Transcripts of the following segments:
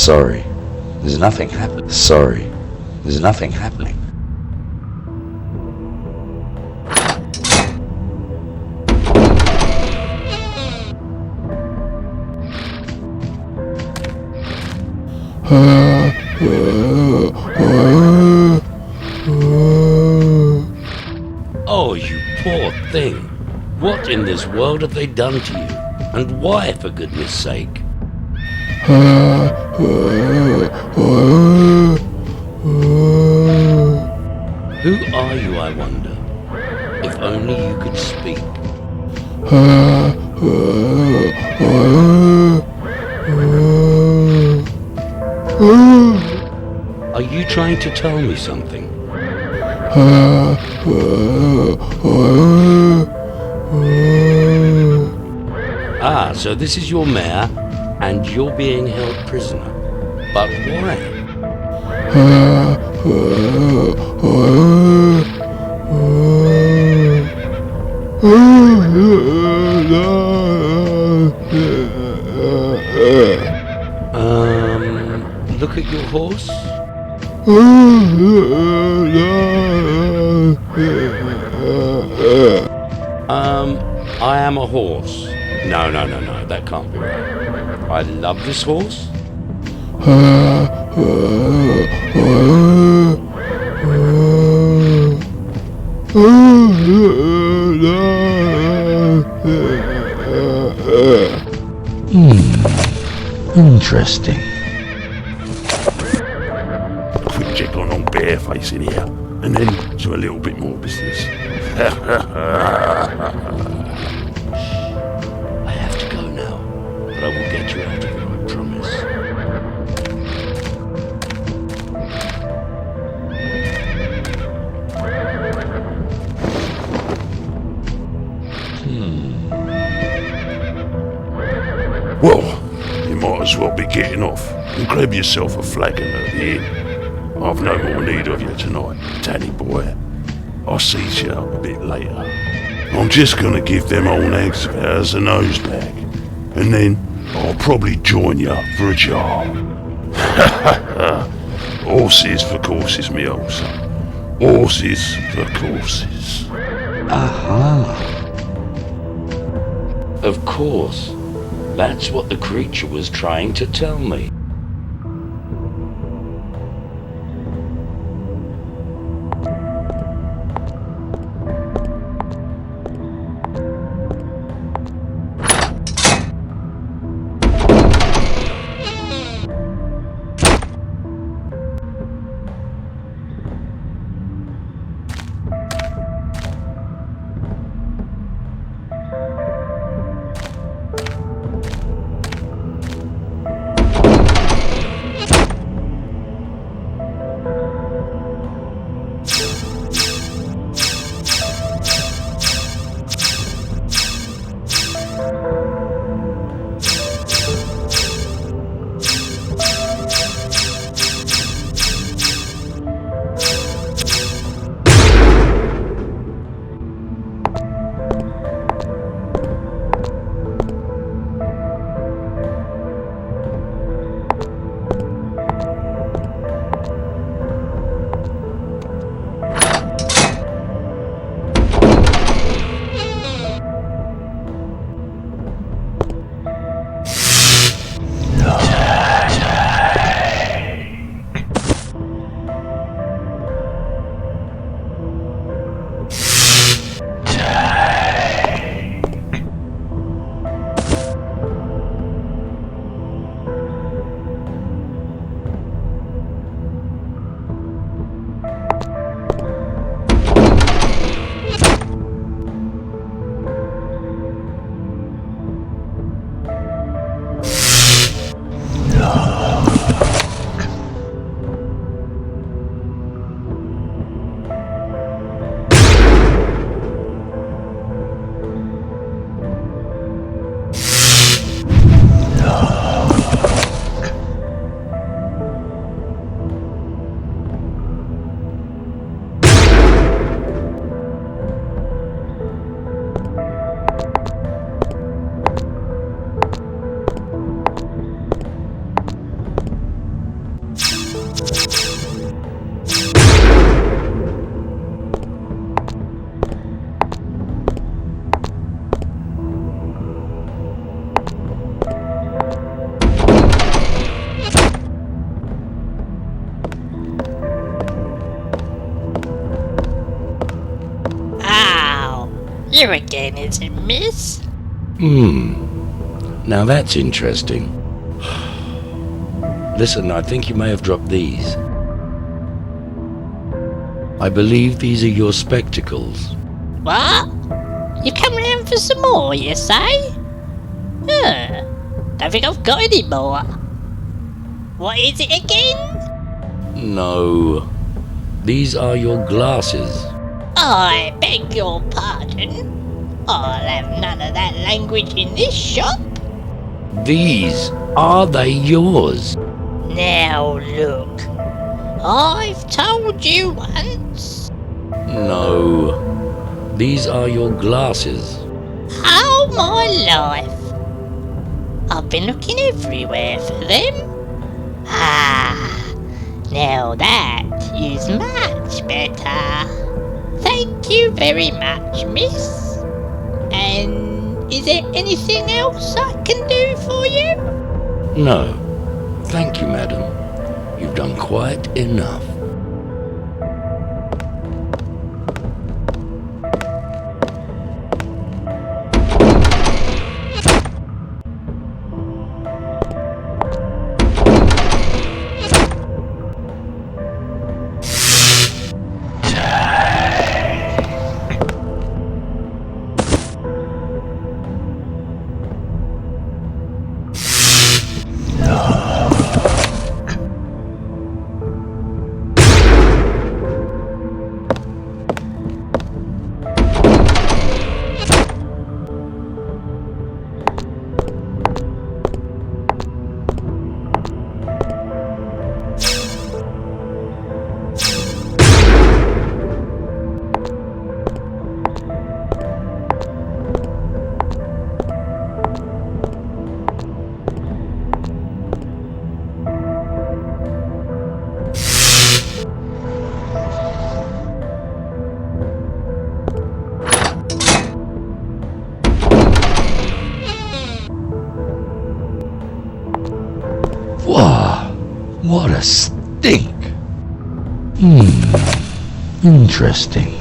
Sorry, there's nothing happening. Sorry, there's nothing happening. Oh, you poor thing. What in this world have they done to you? And why, for goodness sake? Who are you, I wonder? If only you could speak. Are you trying to tell me something? Ah, so this is your mare, and you're being held prisoner. But why? Look at your horse? I am a horse. No, that can't be right. I love this horse. Interesting. Quick check on old Bareface in here, and then to a little bit more business. I have to go now, but I will get you out of here, I promise. Well, you might as well be getting off and grab yourself a flagon at the inn. I've no more need of you tonight, Danny boy. I'll see you a bit later. I'm just gonna give them old nags of ours a nose bag, and then I'll probably join you for a jar. Horses for courses, me old son. Horses for courses. Aha. Of course. That's what the creature was trying to tell me. here again, is it, miss? Now that's interesting. Listen, I think you may have dropped these. I believe these are your spectacles. What? You come round for some more, you say? Don't think I've got any more. What is it again? No. These are your glasses. I beg your pardon. I'll have none of that language in this shop. These, are they yours? Now look, I've told you once. No. These are your glasses. All my life, I've been looking everywhere for them. Now that is much better. Thank you very much, miss. And is there anything else I can do for you? No. Thank you, madam. You've done quite enough. Wow, what a stink. Interesting.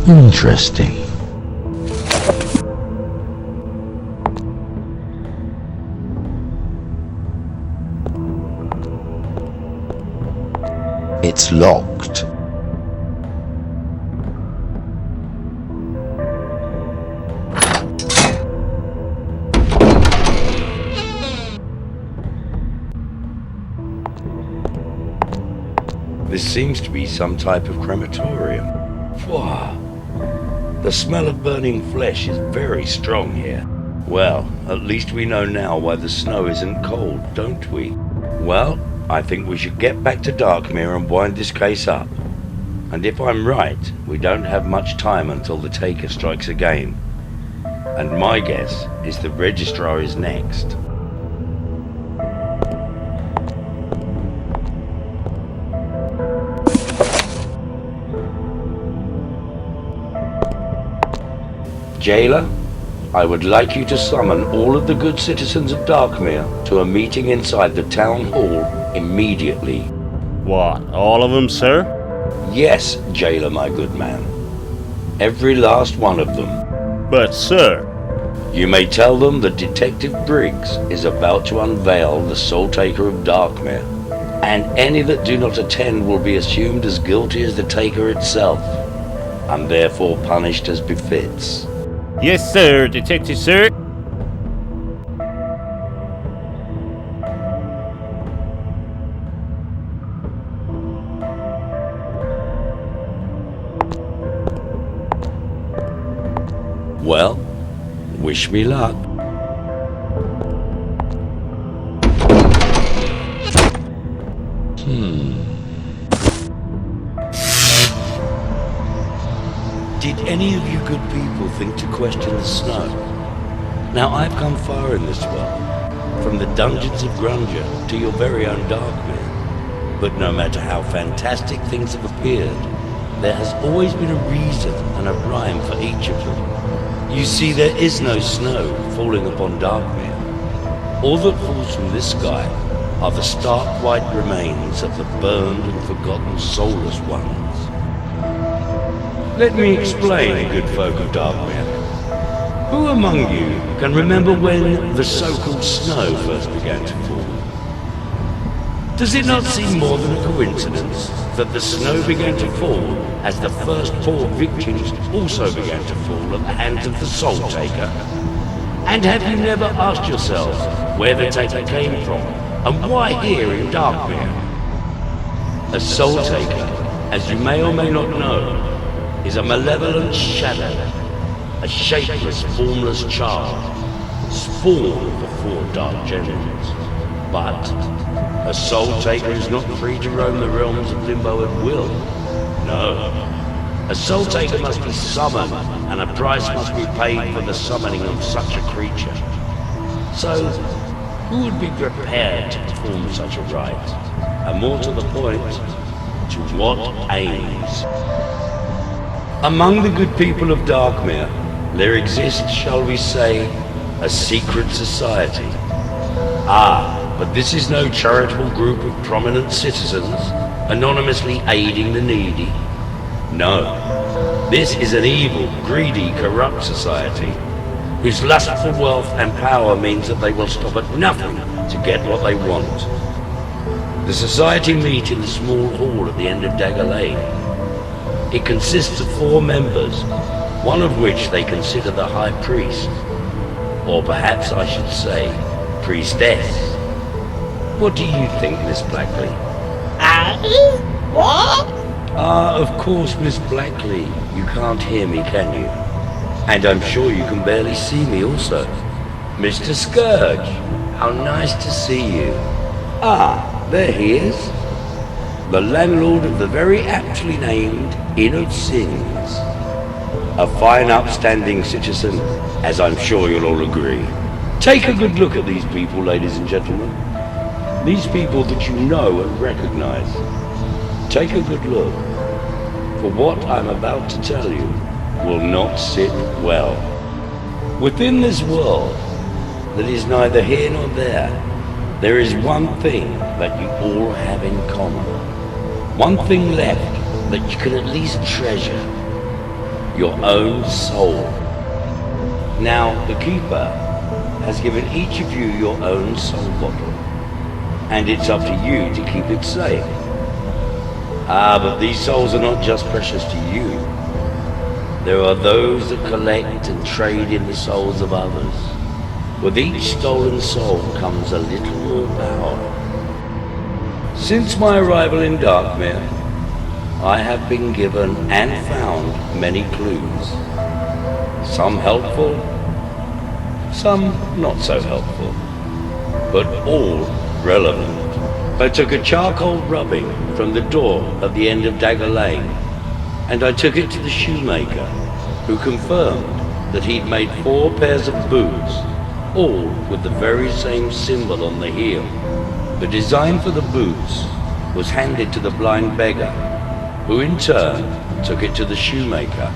Interesting. It's locked. This seems to be some type of crematorium. Wow. The smell of burning flesh is very strong here. Well, at least we know now why the snow isn't cold, don't we? Well, I think we should get back to Darkmere and wind this case up. And if I'm right, we don't have much time until the Taker strikes again. And my guess is the Registrar is next. Jailer, I would like you to summon all of the good citizens of Darkmere to a meeting inside the town hall immediately. What, all of them, sir? Yes, Jailer, my good man. Every last one of them. But, sir... You may tell them that Detective Briggs is about to unveil the Soul Taker of Darkmere, and any that do not attend will be assumed as guilty as the Taker itself, and therefore punished as befits. Yes, sir, Detective, sir. Well, wish me luck. Did any of you good people think to question the snow? Now I've come far in this world, from the dungeons of Grungia to your very own Darkmere. But no matter how fantastic things have appeared, there has always been a reason and a rhyme for each of them. You see, there is no snow falling upon Darkmere. All that falls from this sky are the stark white remains of the burned and forgotten soulless ones. Let me explain, good folk of Darkmere. Who among you can remember when the so-called snow first began to fall? Does it not seem more than a coincidence that the snow began to fall as the first poor victims also began to fall at the hands of the Soul Taker? And have you never asked yourselves where the Taker came from and why here in Darkmere? A Soul Taker, as you may or may not know, is a malevolent shadow, a shapeless, formless child, spawned before dark generals. But a Soul Taker is not free to roam the realms of Limbo at will. No. A Soul Taker must be summoned, and a price must be paid for the summoning of such a creature. So, who would be prepared to perform such a rite? And more to the point, to what aims? Among the good people of Darkmere, there exists, shall we say, a secret society. Ah, but this is no charitable group of prominent citizens anonymously aiding the needy. No, this is an evil, greedy, corrupt society whose lust for wealth and power means that they will stop at nothing to get what they want. The society meet in the small hall at the end of Dagger Lane. It consists of 4 members, one of which they consider the High Priest, or perhaps I should say, Priestess. What do you think, Miss Blackley? What? Ah, of course, Miss Blackley. You can't hear me, can you? And I'm sure you can barely see me also. Mr. Scourge, how nice to see you. Ah, there he is. The landlord of the very aptly named Inn of Sins. A fine upstanding citizen, as I'm sure you'll all agree. Take a good look at these people, ladies and gentlemen. These people that you know and recognize. Take a good look, for what I'm about to tell you will not sit well. Within this world that is neither here nor there is one thing that you all have in common. One thing left that you can at least treasure. Your own soul. Now, the Keeper has given each of you your own soul bottle, and it's up to you to keep it safe. Ah, but these souls are not just precious to you. There are those that collect and trade in the souls of others. With each stolen soul comes a little more power. Since my arrival in Darkmere, I have been given and found many clues. Some helpful, some not so helpful, but all relevant. I took a charcoal rubbing from the door at the end of Dagger Lane, and I took it to the shoemaker, who confirmed that he'd made 4 pairs of boots, all with the very same symbol on the heel. The design for the boots was handed to the blind beggar, who in turn took it to the shoemaker.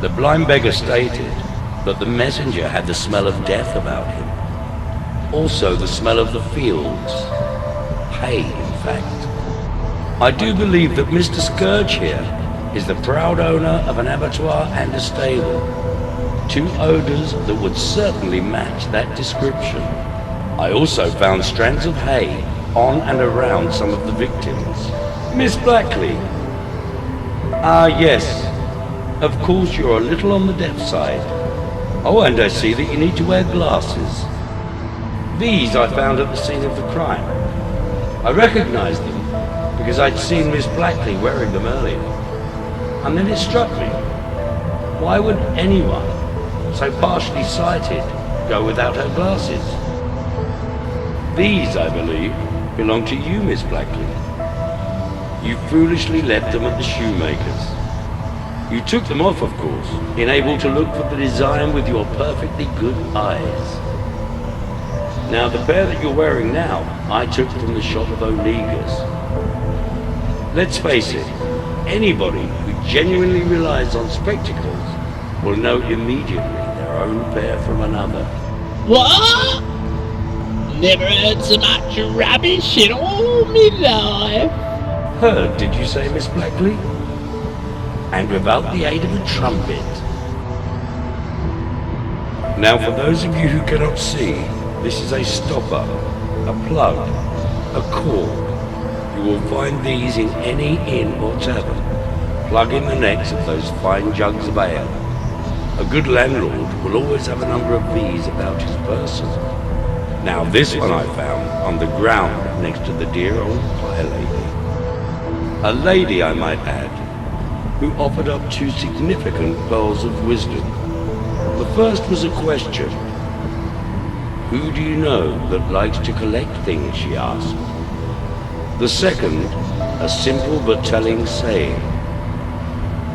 The blind beggar stated that the messenger had the smell of death about him. Also the smell of the fields. Hay, in fact. I do believe that Mr. Scourge here is the proud owner of an abattoir and a stable. 2 odors that would certainly match that description. I also found strands of hay on and around some of the victims. Miss Blackley. Ah, yes. Of course you're a little on the deaf side. Oh, and I see that you need to wear glasses. These I found at the scene of the crime. I recognized them because I'd seen Miss Blackley wearing them earlier. And then it struck me. Why would anyone so partially sighted go without her glasses? These, I believe, belong to you, Miss Blackley. You foolishly left them at the shoemaker's. You took them off, of course, unable to look for the design with your perfectly good eyes. Now, the pair that you're wearing now, I took from the shop of Omega's. Let's face it, anybody who genuinely relies on spectacles will know immediately their own pair from another. What? Never heard so much rubbish in all me life. Heard, did you say, Miss Blackley? And without the aid of a trumpet. Now, for those of you who cannot see, this is a stopper, a plug, a cord. You will find these in any inn or tavern. Plug in the necks of those fine jugs of ale. A good landlord will always have a number of these about his person. Now, this one I found on the ground next to the dear old pie lady. A lady, I might add, who offered up 2 significant pearls of wisdom. The first was a question. Who do you know that likes to collect things, she asked. The second, a simple but telling saying.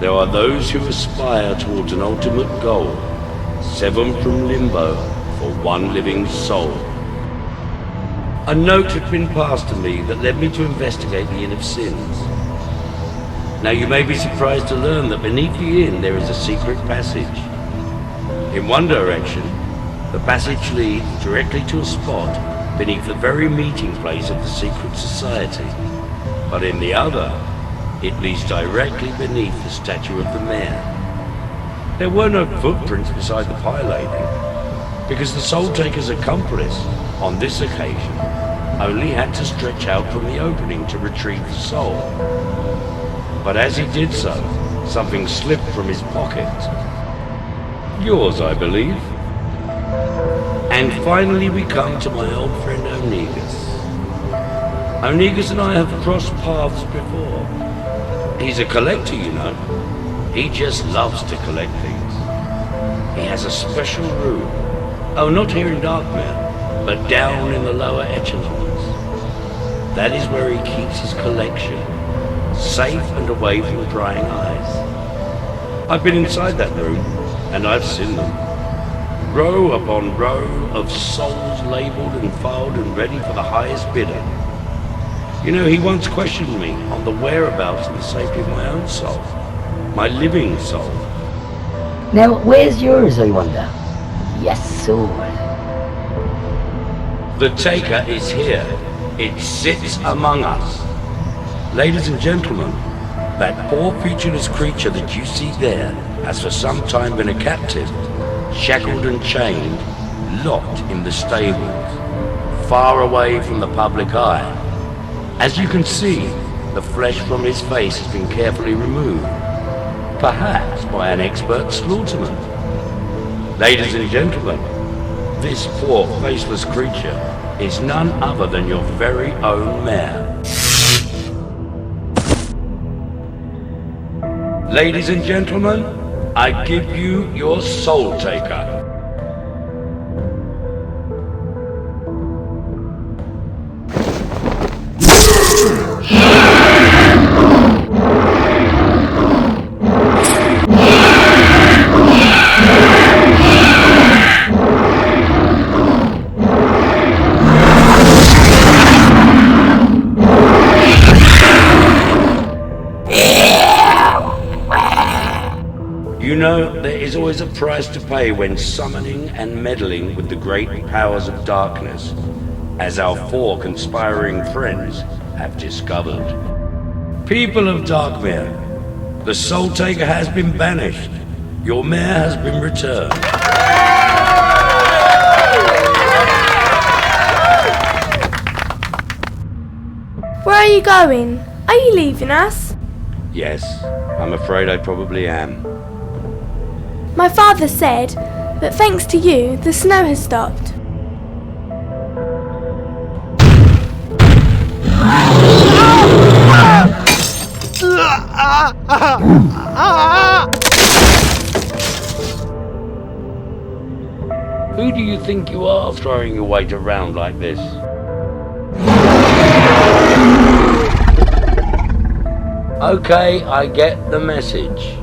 There are those who aspire towards an ultimate goal, 7 from Limbo for 1 living soul. A note had been passed to me that led me to investigate the Inn of Sins. Now you may be surprised to learn that beneath the inn there is a secret passage. In one direction, the passage leads directly to a spot beneath the very meeting place of the secret society. But in the other, it leads directly beneath the statue of the mayor. There were no footprints beside the pie lady, because the soul taker's accomplice, on this occasion, only had to stretch out from the opening to retrieve the soul. But as he did so, something slipped from his pocket. Yours, I believe. And finally we come to my old friend Omega's. Omega's and I have crossed paths before. He's a collector, you know. He just loves to collect things. He has a special room. Oh, not here in Darkmere, but down in the lower echelons. That is where he keeps his collection, safe and away from prying eyes. I've been inside that room, and I've seen them. Row upon row of souls labelled and filed and ready for the highest bidder. You know, he once questioned me on the whereabouts and the safety of my own soul. My living soul. Now, where's yours, I wonder? Yes, soul. The taker is here. It sits among us. Ladies and gentlemen, that poor featureless creature that you see there has for some time been a captive, shackled and chained, locked in the stables, far away from the public eye. As you can see, the flesh from his face has been carefully removed, perhaps by an expert slaughterman. Ladies and gentlemen, this poor faceless creature is none other than your very own mare. Ladies and gentlemen, I give you your soul taker. You know, there is always a price to pay when summoning and meddling with the great powers of darkness, as our 4 conspiring friends have discovered. People of Darkmere, the Soul Taker has been banished. Your mare has been returned. Where are you going? Are you leaving us? Yes, I'm afraid I probably am. My father said that thanks to you, the snow has stopped. Who do you think you are throwing your weight around like this? Okay, I get the message.